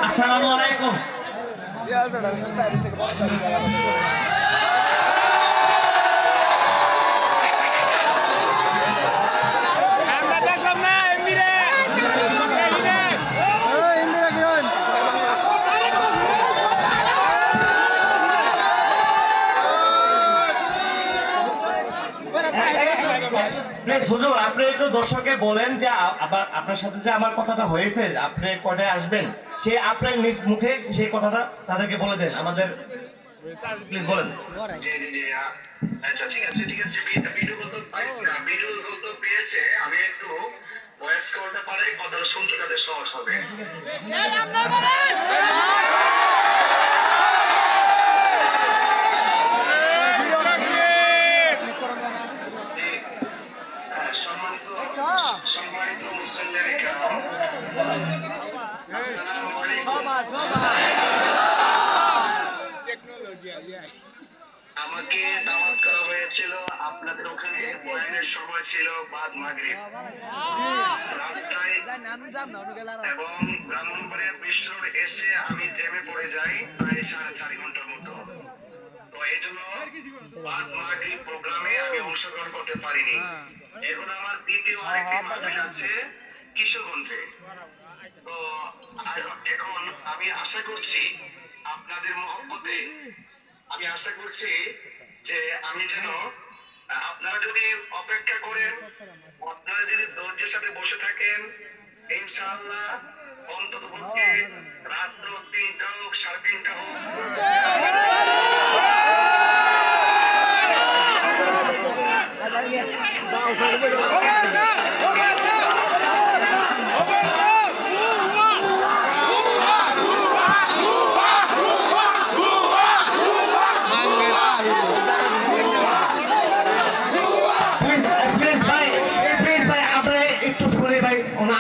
আসসালামু আলাইকুম। হুজুর, আপনি একটু দর্শককে বলেন যে আবার আপনার সাথে যে আমার কথাটা হয়েছে, আপনি কটায় আসবেন, সে আপনার নিজ মুখে সেই কথাটা তাদেরকে বলে দেন আমাদের, প্লিজ বলেন। আচ্ছা, ঠিক আছে ঠিক আছে। ভিডিও তো পেয়েছে, আমি একটু ভয়েস করতে পারি, কথাটা শুনতে তাদের সহজ হবে। সম্মানিত মুসল্লিয়ানে কেরাম, আসসালামু আলাইকুম। আমাকে দাওয়াত করা হয়েছিল আপনাদের ওখানে, বয়ানের সময় ছিল বাদ মাগরিব, রাস্তায় এবং ব্রাহ্মণবাড়িয়া বিশ্ব রোড এসে আমি জ্যামে পড়ে যাই প্রায় 4.5 ঘন্টার মতো। তো এই জন্য বাদ মাগরিব প্রোগ্রামে আমি অংশগ্রহণ করতে পারিনি। এখন আমার দ্বিতীয় আরেকটি মাহফিল আছে কিশোরগঞ্জে। তো এখন আমি আশা করছি আপনাদের মহব্বতে, আমি আশা করছি যে আমি যেন, আপনারা যদি অপেক্ষা করেন, আপনারা যদি ধৈর্যের সাথে বসে থাকেন, ইনশাআল্লাহ অন্তত পক্ষে রাত্র 3টা হোক 3:30 হোক,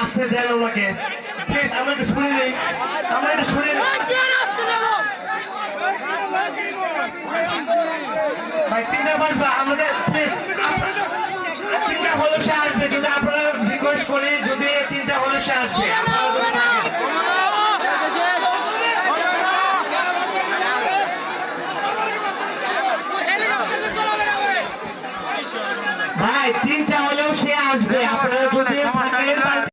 আসতে দেন ওনাকে, প্লিজ। আমরা একটু শুনে নেই, আমরা একটু শুনে নেই ভাই। 3টা বাজবে আমাদের, প্লিজ। 3টা হলো সে আসবে, যদি আপনারা রিকোয়েস্ট করি, যদি 3টা হলো সে আসবে।